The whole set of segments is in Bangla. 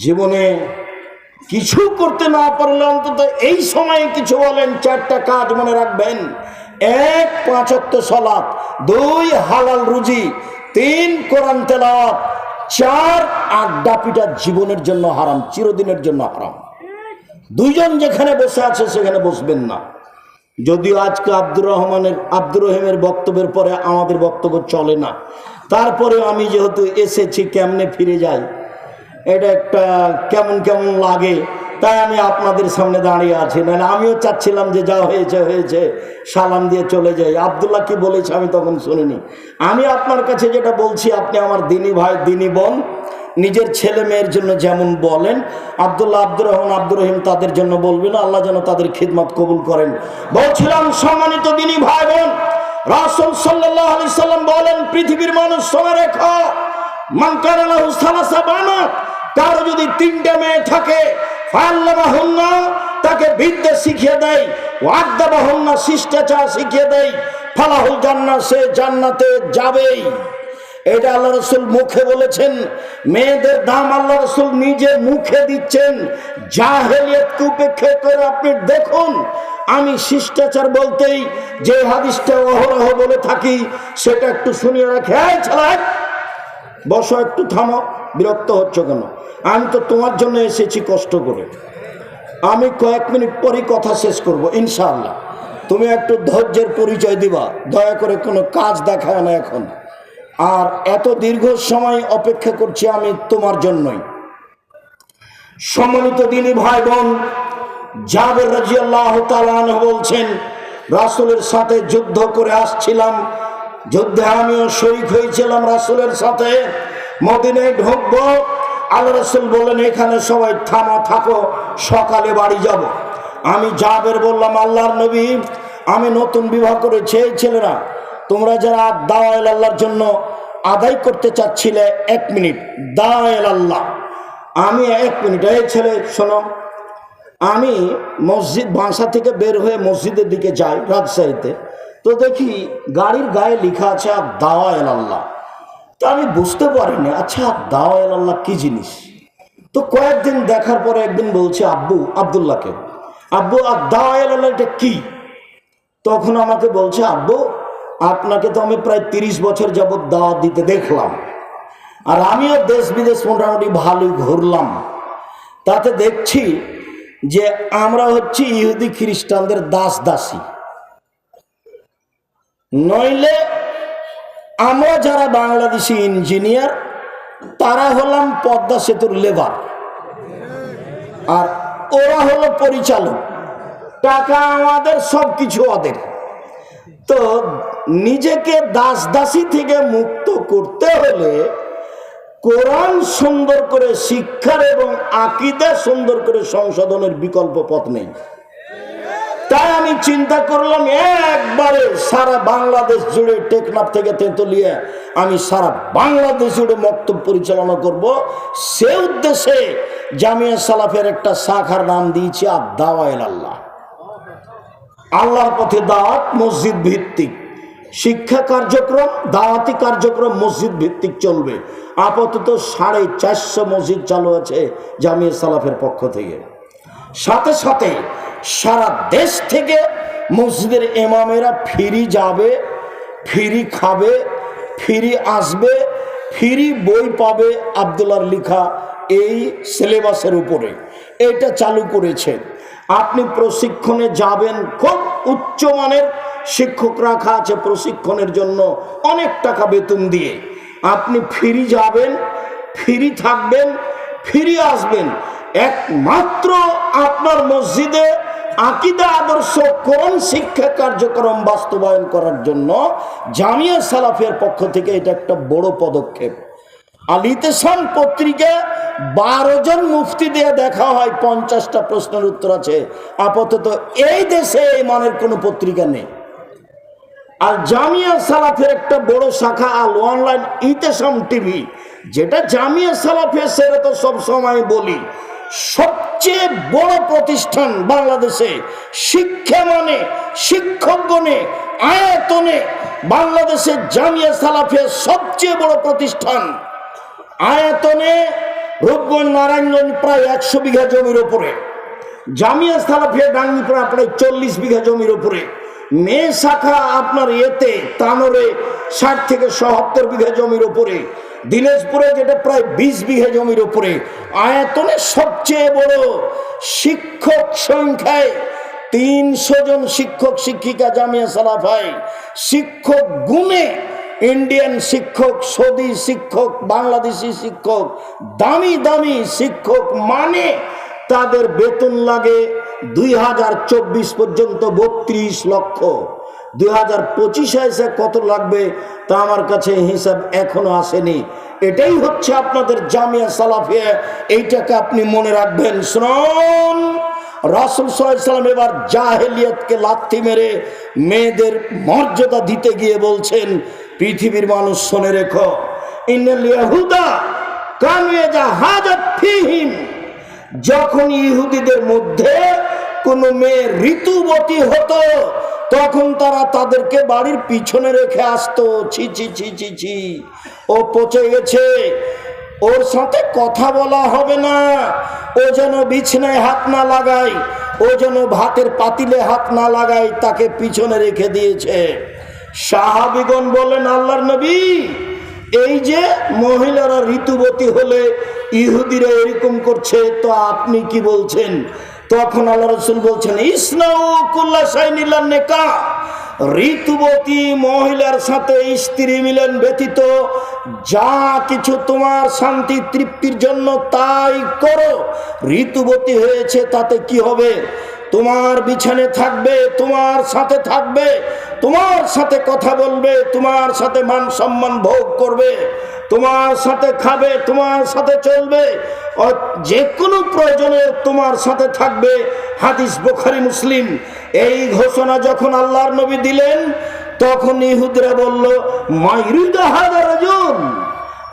জীবনে কিছু করতে না পারলে অন্তত এই সময়ে কিছু বলেন। 4টা কাজ মনে রাখবেন: 1 5 ওয়াক্ত সালাত, 2 হালাল রুজি, 3 কোরআন তেলাওয়াত, 4 আড্ডা পিটা জীবনের জন্য হারাম, চিরদিনের জন্য হারাম। 2 জন যেখানে বসে আছে সেখানে বসবেন না। যদিও আজকে আব্দুর রহিমের বক্তব্যের পরে আমাদের বক্তব্য চলে না, তারপরে আমি যেহেতু এসেছি, কেমনে ফিরে যাই এটা একটা কেমন কেমন লাগে, তাই আমি আপনাদের সামনে দাঁড়িয়ে আছি। নাহলে আমিও চাচ্ছিলাম যে যা হয়েছে হয়েছে, সালাম দিয়ে চলে যাই। আব্দুল্লাহ কি বলেছে আমি তখন শুনিনি। আমি আপনার কাছে যেটা বলছি, আপনি আমার দিনী ভাই, দিনী বোন, নিজের ছেলে মেয়ের জন্য যেমন বলেন, আব্দুল্লাহ, আব্দুর রহিম তাদের জন্য বলবেন। আল্লাহ যেন তাদের খিদমত কবুল করেন। বলছিলাম, সম্মানিত দিনী ভাই বোন, রাসূল সাল্লাল্লাহু আলাইহি সাল্লাম বলেন, পৃথিবীর মানুষ শুনে রেখো, মান কানা লাহু সালাসা বানাত, কারো যদি 3টে মেয়ে থাকে, ফাআল্লামাহুন্না, তাকে বিদ্যা শিখিয়ে দেয়, ওয়াদ্দাবাহুন্না, শিষ্টাচার শিখিয়ে দেয়, ফালাহুল জান্নাহ, সে জান্নাতে যাবেই। এটা আল্লাহ রাসূল মুখে বলেছেন। মেয়েদের দাম আল্লাহ রাসূল নিজে মুখে দিচ্ছেন। জাহেলিয়াতকে উপেক্ষা করে আপনি দেখুন, আমি শিষ্টাচার বলতেই যে হাদিসটা অহরহ বলে থাকি সেটা একটু শুনিয়ে রাখে। এই ছেলে, বসো, একটু থামো, বিরক্ত হচ্ছ কেন? আমি তো তোমার জন্য এসেছি কষ্ট করে। আমি কয়েক মিনিট পরই কথা শেষ করব ইনশাআল্লাহ। তুমি একটু ধৈর্যের পরিচয় দিবা, দয়া করে কোনো কাজ দেখায় না এখন। আর এত দীর্ঘ সময় অপেক্ষা করছি আমি তোমার জন্যই। সম্মানিত দিনী ভাই বোন, জাবের রাদিয়াল্লাহু তাআলা আনহু বলছেন, রাসূলের সাথে যুদ্ধ করে আসছিলাম, যুদ্ধে আমিও শরীক হয়েছিলাম রাসূলের সাথে। মদিনায় ঢুকবো, আল্লাহ রাসূল বললেন, এখানে সবাই থাকো, সকালে বাড়ি যাব। আমি জাবের বললাম, আল্লাহর নবী, আমি নতুন বিবাহ করেছি, এই ছেলেরা তোমরা যারা দাওয়াত আল্লাহর জন্য আদায় করতে চাচ্ছিলে, 1 মিনিট দাওয়াত আল্লাহ, আমি 1 মিনিট। এই ছেলে শোনো, আমি মসজিদ বাসা থেকে বের হয়ে মসজিদের দিকে যাই রাজশাহীতে, তো দেখি গাড়ির গায়ে লেখা আছে দাওয়াত আল্লাহ। তো আমি বুঝতে পারিনি, আচ্ছা দাওয়াত আল্লাহ কি জিনিস। তো কয়েকদিন দেখার পরে একদিন বলছে আব্দুল্লাহকে, আব্বু আর দাওয়াত আল্লাহ এটা কি? তখন আমাকে বলছে, আব্বু আপনাকে তো আমি প্রায় 30 বছর যাবৎ দাওয়াত দিতে দেখলাম, আর আমিও দেশ বিদেশ মোটামুটি ভালোই ঘুরলাম, তাতে দেখছি যে আমরা হচ্ছি ইহুদি খ্রিস্টানদের দাসী, নইলে আমরা যারা বাংলাদেশি ইঞ্জিনিয়ার তারা হলাম পদ্মা সেতুর লেবার, আর ওরা হলো পরিচালক, টাকা আমাদের, সব কিছু ওদের। তো নিজেকে দাসী থেকে মুক্ত করতে হলে কোরআন সুন্দর করে শিক্ষার এবং আকীদা সুন্দর করে সংশোধনের বিকল্প পথ নেই। তাই আমি চিন্তা করলাম, একবারে সারা বাংলাদেশ জুড়ে, টেকনাফ থেকে তেঁতুলিয়া, আমি সারা বাংলাদেশ জুড়ে মক্তব পরিচালনা করব। সে উদ্দেশ্যে জামিয়া সালাফের একটা শাখার নাম দিয়েছি দাওয়াত আল্লাহ। আল্লাহর পথে দাওয়াত, মসজিদ ভিত্তিক শিক্ষা কার্যক্রম, দাওয়াতি কার্যক্রম মসজিদ ভিত্তিক চলবে। আপাতত 450 মসজিদ চালু আছে জামিয়া সালাফের পক্ষ থেকে। সাথে সাথে সারা দেশ থেকে মসজিদের ইমামেরা ফ্রি যাবে, ফ্রি খাবে, ফ্রি আসবে, ফ্রি বই পাবে আব্দুল্লাহর লেখা এই সিলেবাসের উপরে। এটা চালু করেছে। আপনি প্রশিক্ষণে যাবেন, খুব উচ্চমানের শিক্ষক রাখা আছে প্রশিক্ষণের জন্য, অনেক টাকা বেতন দিয়ে। আপনি ফ্রি যাবেন, ফ্রি থাকবেন, ফ্রি আসবেন। একমাত্র আপনার মসজিদে আকীদা, আদর্শ, কোরআন শিক্ষা কার্যক্রম বাস্তবায়ন করার জন্য জামিয়া সালাফিয়ার পক্ষ থেকে এটা একটা বড় পদক্ষেপ। আল ইতিসাম পত্রিকা 12 জন মুফতি দিয়ে দেখা হয়, 50টা প্রশ্নের উত্তর আছে। আপাতত এই দেশে এই মানের কোনো পত্রিকা নেই। আর জামিয়া সালাফের একটা বড় শাখা আল অনলাইন ইতিসাম টিভি, যেটা জামিয়া সালাফের, সেটা তো সব সময় বলি সবচেয়ে বড় প্রতিষ্ঠান বাংলাদেশে। শিক্ষা মানে, শিক্ষক গণে, আয়তনে বাংলাদেশের জামিয়া সালাফের সবচেয়ে বড় প্রতিষ্ঠান। আয়তনে রূপগঞ্জ নারায়ণগঞ্জ প্রায় 100 বিঘা জমির উপরে, জামিয়া সালাফিয়া ডাঙ্গিপাড়া প্রায় 40 বিঘা জমির উপরে, মেয়ে শাখা আপনার এতে তানোরে 60 থেকে 70 বিঘা জমির উপরে, দিনাজপুরে যেটা প্রায় 20 বিঘা জমির উপরে, আয়তনে সবচেয়ে বড়, শিক্ষক সংখ্যায় 300 জন শিক্ষক শিক্ষিকা জামিয়া সালাফায়, শিক্ষক গুণে ইন্ডিয়ান শিক্ষক, সৌদি শিক্ষক, বাংলাদেশি শিক্ষক, দামি দামি শিক্ষক, মানে তাদের বেতন লাগে 2024 পর্যন্ত 32 লক্ষ। 2025 এসে কত লাগবে তা আমার কাছে হিসাব এখনো আসেনি। এটাই হচ্ছে আপনাদের জামিয়া সালাফিয়া। এইটাকে আপনি মনে রাখবেন। শুনুন, রাসূল সাল্লাল্লাহু আলাইহি ওয়াসাল্লাম এবার জাহেলিয়াতকে লাথি মেরে মেয়েদের মর্যাদা দিতে গিয়ে বলছেন, পৃথিবীর মানুষ শুনে রেখো, ইন্নাল ইয়াহুদা কানু ইয়াজাহাদাত ফীহিম, যখন ইহুদিদের মধ্যে কোন মেয়ে ঋতুবতী হতো তখন তারা তাদেরকে বাড়ির পিছনে রেখে আসতো। ছি ছি ছি ছি ছি, ও পচে গেছে, ওর সাথে কথা বলা হবে না, ও যেন বিছানায় হাত না লাগায়, ও যেন ভাতের পাতিলে হাত না লাগায়, তাকে পিছনে রেখে দিয়েছে। সাহাবীগণ বলেন, আল্লাহর নবী, এই যে মহিলারা ঋতুবতী হলে ইহুদিরা এরকম করছে, তো আপনি কি বলছেন? তখন আল্লাহ রাসূল বলছেন, ইসনাউ কুল্লা শাইইন ইল্লা নিকাহ, ঋতুবতী মহিলার সাথে স্ত্রী মিলন ব্যতীত যা কিছু তোমার শান্তি তৃপ্তির জন্য তাই করো। ঋতুবতী হয়েছে তাতে কি হবে? তোমার বিছানে থাকবে, তোমার সাথে থাকবে, তোমার সাথে কথা বলবে, তোমার সাথে মান সম্মান ভোগ করবে, তোমার সাথে খাবে, তোমার সাথে চলবে, যে কোনো প্রয়োজনে তোমার সাথে থাকবে। হাদিস বুখারী মুসলিম। এই ঘোষণা যখন আল্লাহর নবী দিলেন তখন ইহুদিরা বলল, মাইরিদা হাদা রাজুল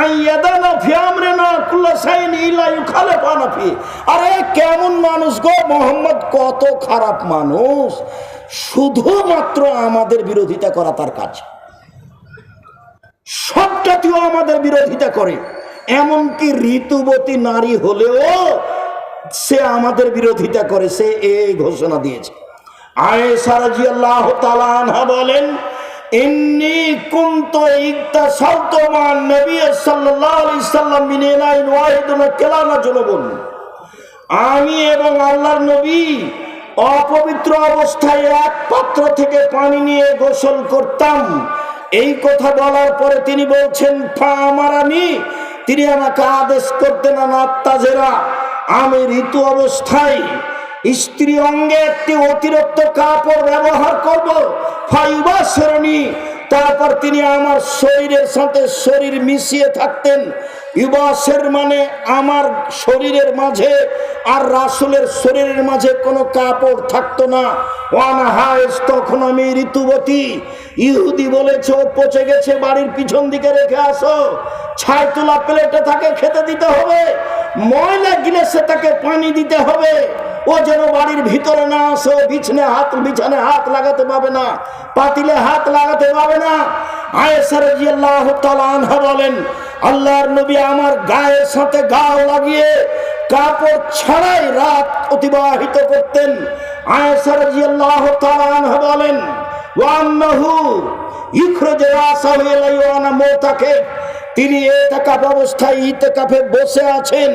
আইয়াদানা ফি আমরিনা কুল্লা শাইইন ইল্লা ইউখালিফানা ফি। আরে কেমন মানুষ গো মোহাম্মদ, কত খারাপ মানুষ, শুধুমাত্র আমাদের বিরোধিতা করা তার কাজ, সবটাতেও আমাদের বিরোধিতা করে, এমনকি ঋতুবতী নারী হলেও সে আমাদের বিরোধিতা করে। সে এই ঘোষণা দিয়েছে। আয়েশা রাদিয়াল্লাহু তাআলা আনহা বলেন, ইন্নী কুনতু ইকতাসালতু মান নবী সাল্লাল্লাহু আলাইহি সাল্লাম মিন ইনাইন ওয়াহিদিন কালানা জুনুবুন, আমি এবং আল্লাহর নবী অপবিত্র অবস্থায় এক পাত্র থেকে পানি নিয়ে গোসল করতাম। এই কথা বলার পরে তিনি বলছেন, ফামারানি, তিনি আমাকে আদেশ করতেন, আত্তাজেরা, আমি ঋতু অবস্থায় স্ত্রী অঙ্গে একটি অতিরিক্ত কাপড় ব্যবহার করব, ফাইবাসরণী, তারপর তিনি আমার শরীরের সাথে শরীর মিশিয়ে থাকতেন। ইবাসের মানে আমার শরীরের মাঝে আর রাসূলের শরীরের মাঝে কোনো কাপড় থাকতো না। ওয়ানা হায়েস, তখন আমি ঋতুবতী। ইহুদি বলেছে, ও পচে গেছে, বাড়ির পিছন দিকে রেখে আসো, ছাই তোলা প্লেটে তাকে খেতে দিতে হবে, ময়লা গিলাসে তাকে পানি দিতে হবে, ও যেন বাড়ির ভিতরে না আসে, বিছানে হাত লাগাতে পাবে না, পাতিলে হাত লাগাতে পাবে না। আয়েশা রাদিয়াল্লাহু তাআলা আনহা বলেন, আল্লাহর নবী আমার গায়ের সাথে গাও লাগিয়ে কাপড় ছাড়াই রাত অতিবাহিত করতেন। আয়েশা রাদিয়াল্লাহু তাআলা আনহা বলেন, ওয়া আন্নাহু ইখরাজ রাসাহু ইলাইহি মুতাকে, তিনি ইতিকাফ অবস্থায় ইতিকাফে বসে আছেন,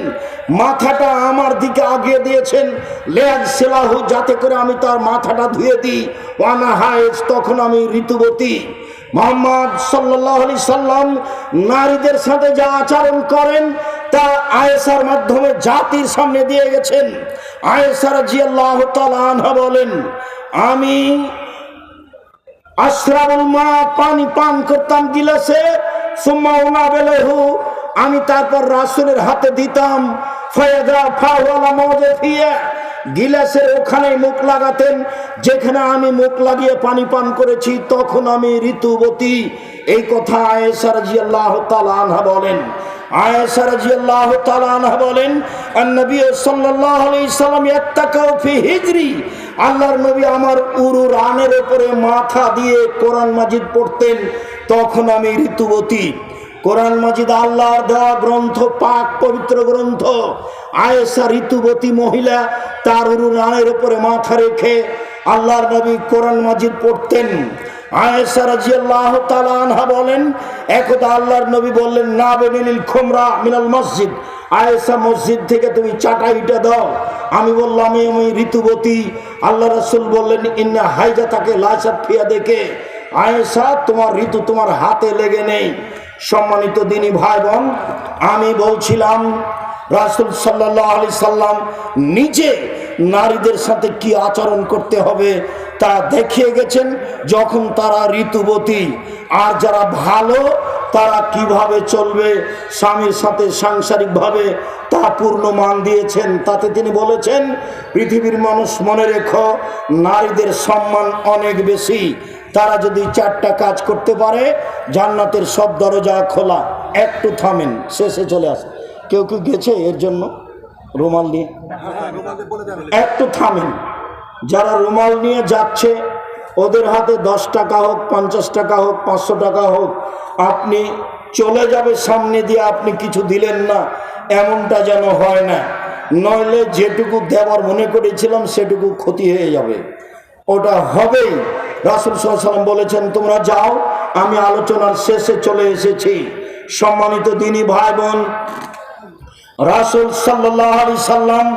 মাথাটা আমার দিকে আগিয়ে দিয়েছেন, লিয়াগসিলাহু, যাতে করে আমি তার মাথাটা ধুয়ে দিই। ওয়ানা হায়েজ, তখন আমি ঋতুবতী। মুহাম্মদ সাল্লাল্লাহু আলাইহি সাল্লাম নারীদের সাথে যা আচরণ করেন তা আয়েশার মাধ্যমে জাতির সামনে দিয়ে গেছেন। আয়েশা রাদিয়াল্লাহু তাআলা আনহা বলেন, আমি আশরাবুল মা, পানি পান করতাম গিলাসে, সুম্মা উনাবেলহু, আমি তারপর রাসূলের হাতে দিতাম, ফায়াদা ফাওয়ালা মাওজাফিয়া, গিলাসের ওখানে মুখ লাগাতেন যেখানে আমি মুখ লাগিয়ে পানি পান করেছি, তখন আমি ঋতুবতী। এই কথা আয়েশা রাদিয়াল্লাহু তাআলা আনহা বলেন। আয়েশা রাদিয়াল্লাহু তাআলা আনহা বলেন, আন-নবী সাল্লাল্লাহু আলাইহি সাল্লাম ইয়াত্তাকাউ ফি হিজরি, আল্লাহর নবী আমার উরু রানের উপরে মাথা দিয়ে কোরআন মাজিদ পড়তেন, তখন আমি ঋতুবতী। কোরআন মাজিদ আল্লাহর দেওয়া গ্রন্থ, পাক পবিত্র গ্রন্থ। আয়েশা ঋতুবতী মহিলা, তার উরুনের উপরে মাথা রেখে আল্লাহর নবী কোরআন মাজিদ পড়তেন। আয়েশা রাদিয়াল্লাহু তাআলা আনহা বলেন, একদা আল্লাহর নবী বললেন, না বেনিল খুমরা মিনাল মসজিদ, আয়েশা মসজিদ থেকে তুমি চাটাইটা দাও। আমি বললাম, আমি ঋতুবতী। আল্লাহ রাসূল বললেন, ইন্না হাইজাতাকে লাসাত ফিয়া, দেখে আয়েশা তোমার ঋতু তোমার হাতে লেগে নেই। সম্মানিত দিনী ভাই বোন, আমি বলছিলাম রাসূল সাল্লাল্লাহু আলাইহি সাল্লাম নিজে নারীদের সাথে কি আচরণ করতে হবে তা দেখিয়ে গেছেন যখন তারা ঋতুবতী। আর যারা ভালো তারা কিভাবে চলবে স্বামীর সাথে সাংসারিকভাবে তা পূর্ণ মান দিয়েছেন। তাতে তিনি বলেছেন, পৃথিবীর মানুষ মনে রেখো, নারীদের সম্মান অনেক বেশি। তারা যদি 4টা কাজ করতে পারে, জান্নাতের সব দরজা খোলা। একটু থামেন, শেষে চলে আসে। কেউ কেউ গেছে এর জন্য রুমাল নিয়ে, একটু থামেন। যারা রুমাল নিয়ে যাচ্ছে ওদের হাতে 10 টাকা হোক, 50 টাকা হোক, 500 টাকা হোক, আপনি চলে যাবে সামনে দিয়ে, আপনি কিছু দিলেন না, এমনটা যেন হয় না। নইলে যেটুকু দেওয়ার মনে করেছিলাম সেটুকু ক্ষতি হয়ে যাবে, ওটা হবেই। রাসূল সাল্লাল্লাহু আলাইহি ওয়াসাল্লাম বলেছেন, তোমরা যাও, আমি আলোচনার শেষে চলে এসেছি। সম্মানিত দিনী ভাই বোন, রাসূল সাল্লাল্লাহু আলাইহি সাল্লাম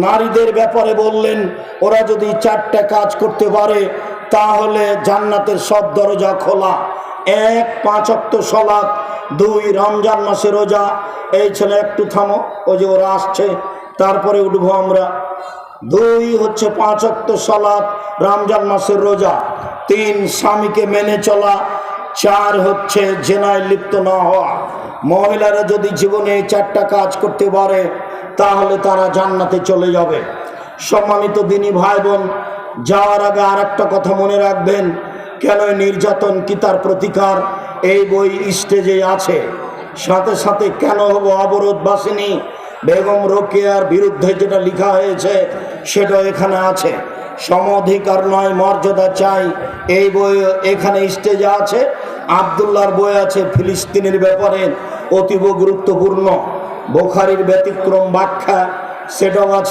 নারীদের ব্যাপারে বললেন, ওরা যদি 4টা কাজ করতে পারে তাহলে জান্নাতের সব দরজা খোলা। 1, 5 ওয়াক্ত সালাত, 2 রমজান মাসে রোজা। এই ছেলে একটু থামো, ওই যে ওরা আসছে, তারপরে উঠবো আমরা। 2 হচ্ছে 5 ওয়াক্ত সালাত, রমজান মাসের রোজা। 3 স্বামীকে মেনে চলা। 4 হচ্ছে জেনায় লিপ্ত না হওয়া। মহিলারা যদি জীবনে 4টা কাজ করতে পারে তাহলে তারা জান্নাতে চলে যাবে। সম্মানিত দিনী ভাই বোন, যাওয়ার আগে আর একটা কথা মনে রাখবেন, কেন নির্যাতন কি তার প্রতিকার, এই বই স্টেজে আছে। সাথে সাথে কেন হব অবরোধ বাসিনী, বেগম রোকেয়ার বিরুদ্ধে যেটা লেখা হয়েছে সেটাও এখানে আছে। সম অধিকার নয় মর্যাদা চাই, এই বই এখানে স্টেজে আছে। আব্দুল্লাহর বই আছে ফিলিস্তিনের ব্যাপারে, অতীব গুরুত্বপূর্ণ। বুখারীর ব্যতিক্রম ব্যাখ্যা, সেটাও আছে।